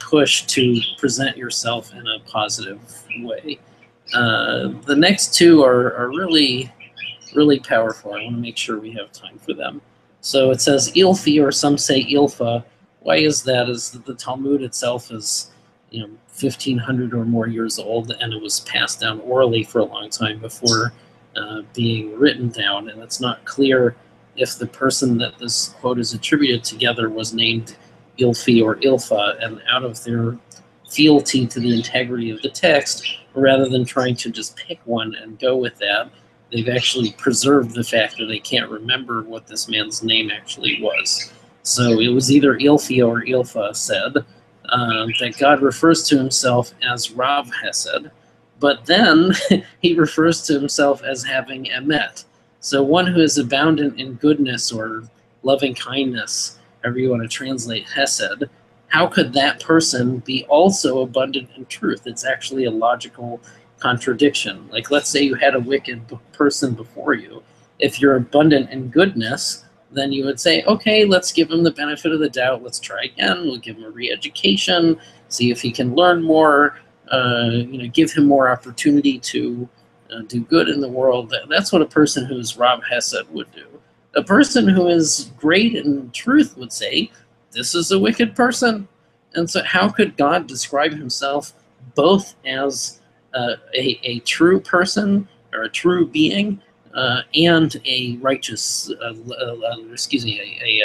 push to present yourself in a positive way. The next two are really, really powerful. I want to make sure we have time for them. So it says Ilfi, or some say Ilfa. Why is that? Is that the Talmud itself is 1,500 or more years old, and it was passed down orally for a long time before being written down, and it's not clear if the person that this quote is attributed together was named Ilfi or Ilfa, and out of their fealty to the integrity of the text, rather than trying to just pick one and go with that, they've actually preserved the fact that they can't remember what this man's name actually was. So it was either Ilfi or Ilfa said that God refers to himself as Rav Hesed, but then he refers to himself as having emet. So one who is abundant in goodness or loving kindness, however you want to translate Hesed, how could that person be also abundant in truth? It's actually a logical contradiction. Like, let's say you had a wicked person before you. If you're abundant in goodness, then you would say, okay, let's give him the benefit of the doubt. Let's try again. We'll give him a re-education, see if he can learn more, give him more opportunity to do good in the world. That's what a person who's Rav Hesed would do. A person who is great in truth would say, this is a wicked person. And so how could God describe himself both as a true person or a true being and a righteous, a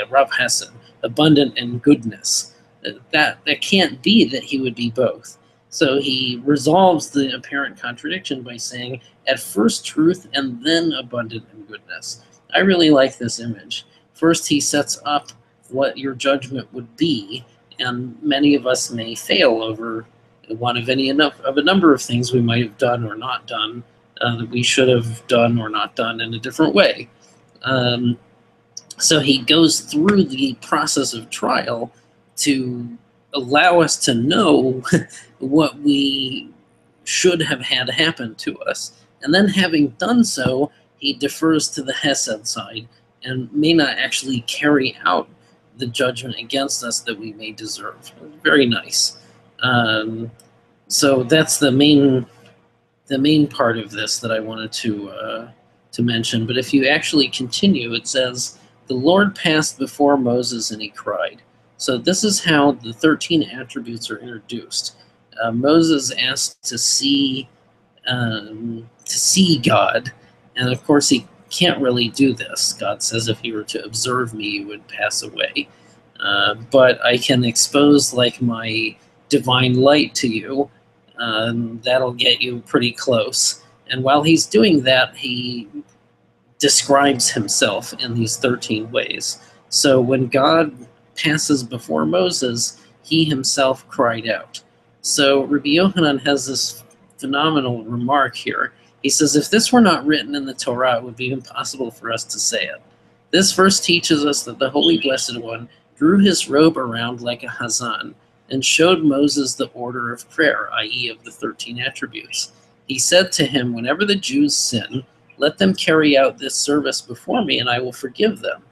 Rav Hesed, abundant in goodness? That can't be that he would be both. So he resolves the apparent contradiction by saying, at first truth and then abundant in goodness. I really like this image. First, he sets up what your judgment would be, and many of us may fail over one of a number of things we might have done or not done, that we should have done or not done in a different way. So he goes through the process of trial to allow us to know what we should have had happen to us. And then, having done so, he defers to the Hesed side and may not actually carry out the judgment against us that we may deserve. Very nice. So that's the main part of this that I wanted to mention. But if you actually continue, it says, the Lord passed before Moses and he cried. So this is how the 13 attributes are introduced. Moses asked to see God, and of course he can't really do this. God says if he were to observe me, he would pass away. But I can expose like my divine light to you. That'll get you pretty close. And while he's doing that, he describes himself in these 13 ways. So when God passes before Moses, he himself cried out. So Rabbi Yochanan has this phenomenal remark here. He says, if this were not written in the Torah, it would be impossible for us to say it. This verse teaches us that the Holy Blessed One drew his robe around like a hazan and showed Moses the order of prayer, i.e. of the 13 attributes. He said to him, whenever the Jews sin, let them carry out this service before me, and I will forgive them.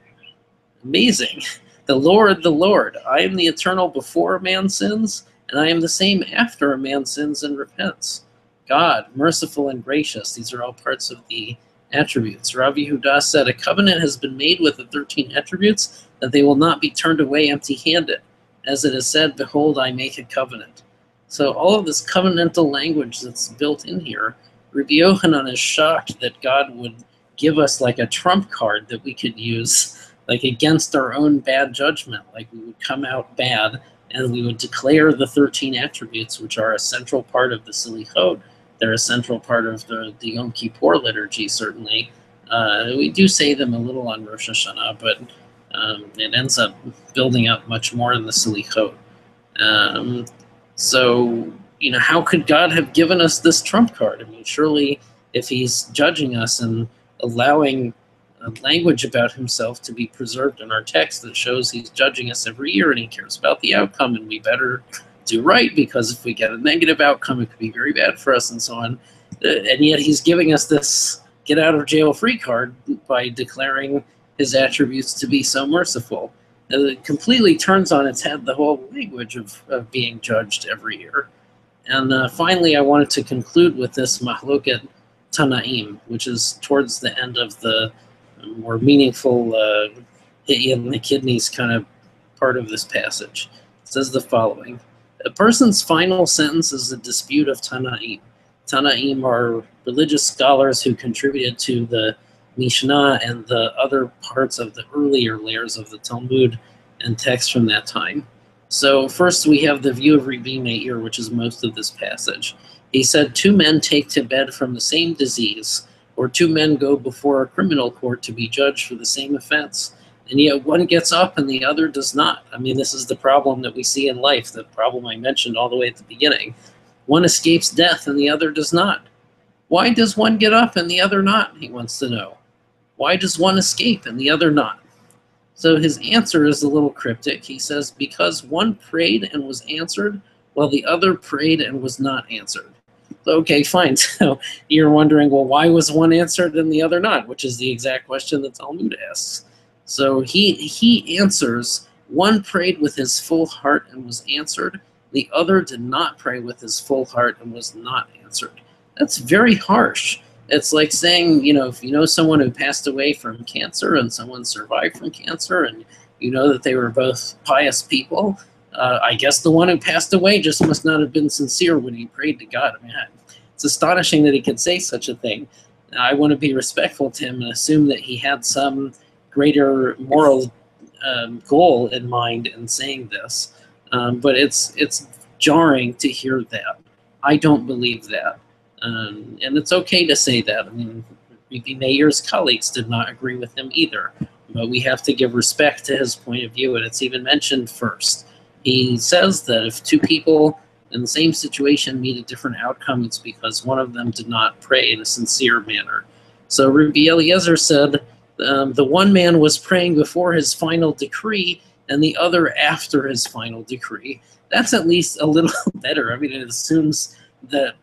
Amazing. The Lord, I am the eternal before a man sins, and I am the same after a man sins and repents. God, merciful and gracious, these are all parts of the attributes. Rav Yehuda said, a covenant has been made with the 13 attributes, that they will not be turned away empty-handed. As it is said, behold, I make a covenant. So all of this covenantal language that's built in here, Rabbi Yochanan is shocked that God would give us like a trump card that we could use like against our own bad judgment. Like we would come out bad and we would declare the 13 attributes, which are a central part of the Selichot. They're a central part of the Yom Kippur liturgy, certainly. We do say them a little on Rosh Hashana, but it ends up building up much more in the Selichot. So, how could God have given us this trump card? I mean, surely if he's judging us and allowing language about himself to be preserved in our text that shows he's judging us every year and he cares about the outcome and we better do right, because if we get a negative outcome, it could be very bad for us and so on. And yet he's giving us this get out of jail free card by declaring his attributes to be so merciful. It completely turns on its head the whole language of being judged every year. And finally, I wanted to conclude with this Mahloket Tanaim, which is towards the end of the more meaningful hit you in the kidneys kind of part of this passage. It says the following. A person's final sentence is a dispute of Tanaim. Tanaim are religious scholars who contributed to the Mishnah and the other parts of the earlier layers of the Talmud and texts from that time. So first we have the view of Rabbi Meir, which is most of this passage. He said, 2 men take to bed from the same disease, or 2 men go before a criminal court to be judged for the same offense, and yet one gets up and the other does not. I mean, this is the problem that we see in life, the problem I mentioned all the way at the beginning. One escapes death and the other does not. Why does one get up and the other not, he wants to know. Why does one escape and the other not? So his answer is a little cryptic. He says, because one prayed and was answered, while the other prayed and was not answered. Okay, fine. So you're wondering, well, why was one answered and the other not? Which is the exact question the Talmud asks. So he answers, one prayed with his full heart and was answered. The other did not pray with his full heart and was not answered. That's very harsh. It's like saying, if you know someone who passed away from cancer and someone survived from cancer and you know that they were both pious people, I guess the one who passed away just must not have been sincere when he prayed to God. I mean, it's astonishing that he could say such a thing. I want to be respectful to him and assume that he had some greater moral goal in mind in saying this. But it's jarring to hear that. I don't believe that. And it's okay to say that. I mean, Rabbi Meir's colleagues did not agree with him either. But we have to give respect to his point of view, and it's even mentioned first. He says that if two people in the same situation meet a different outcome, it's because one of them did not pray in a sincere manner. So Rabbi Eliezer said the one man was praying before his final decree and the other after his final decree. That's at least a little better. I mean, it assumes that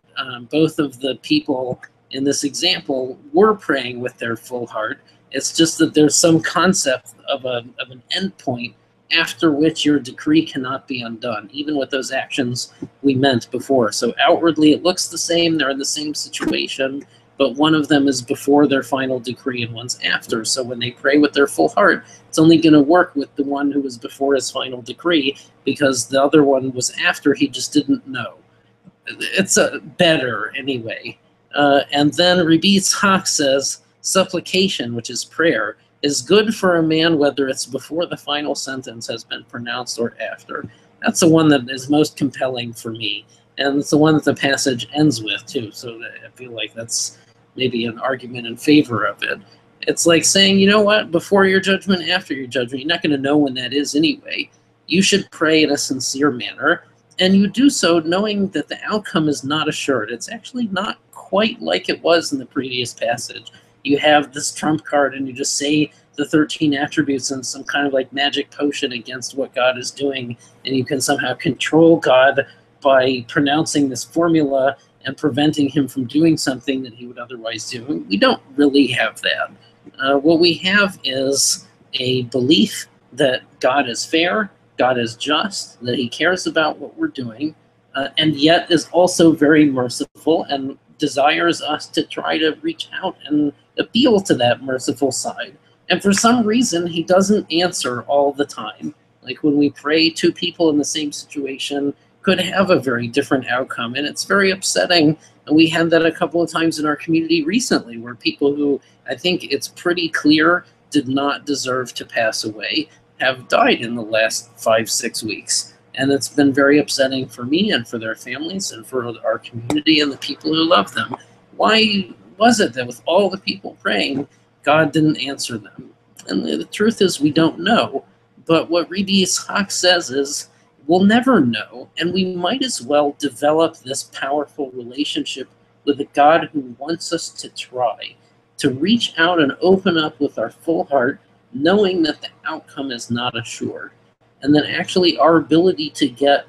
both of the people in this example were praying with their full heart. It's just that there's some concept of an end point after which your decree cannot be undone, even with those actions we meant before. So outwardly it looks the same, they're in the same situation, but one of them is before their final decree and one's after. So when they pray with their full heart, it's only going to work with the one who was before his final decree, because the other one was after, he just didn't know. It's better anyway. And then Rabbi Yitzhak says, supplication, which is prayer, is good for a man whether it's before the final sentence has been pronounced or after. That's the one that is most compelling for me. And it's the one that the passage ends with, too. So I feel like that's maybe an argument in favor of it. It's like saying, you know what, before your judgment, after your judgment, you're not going to know when that is anyway. You should pray in a sincere manner, and you do so knowing that the outcome is not assured. It's actually not quite like it was in the previous passage. You have this trump card and you just say the 13 attributes and some kind of like magic potion against what God is doing, and you can somehow control God by pronouncing this formula and preventing him from doing something that he would otherwise do. We don't really have that. What we have is a belief that God is fair, God is just, that he cares about what we're doing, and yet is also very merciful and desires us to try to reach out and appeal to that merciful side. And for some reason, he doesn't answer all the time. Like when we pray, two people in the same situation could have a very different outcome, and it's very upsetting. And we had that a couple of times in our community recently, where people who I think it's pretty clear did not deserve to pass away have died in the last 5-6 weeks. And it's been very upsetting for me and for their families and for our community and the people who love them. Why was it that with all the people praying, God didn't answer them? And the truth is we don't know. But what Rabbi Yitzhak says is we'll never know, and we might as well develop this powerful relationship with a God who wants us to try, to reach out and open up with our full heart, knowing that the outcome is not assured. And then actually our ability to get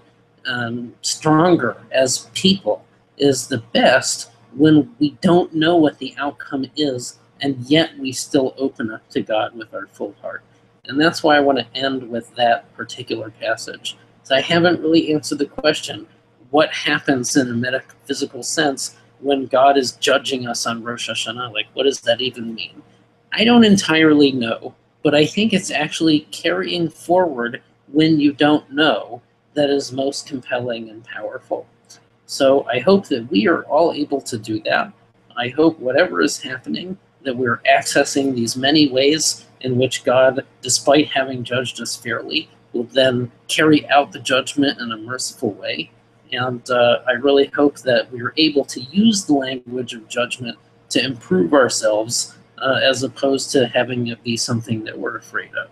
stronger as people is the best when we don't know what the outcome is, and yet we still open up to God with our full heart. And that's why I want to end with that particular passage. So I haven't really answered the question, what happens in a metaphysical sense when God is judging us on Rosh Hashana? Like, what does that even mean? I don't entirely know, but I think it's actually carrying forward when you don't know that is most compelling and powerful. So I hope that we are all able to do that. I hope whatever is happening, that we're accessing these many ways in which God, despite having judged us fairly, will then carry out the judgment in a merciful way. And I really hope that we are able to use the language of judgment to improve ourselves as opposed to having it be something that we're afraid of.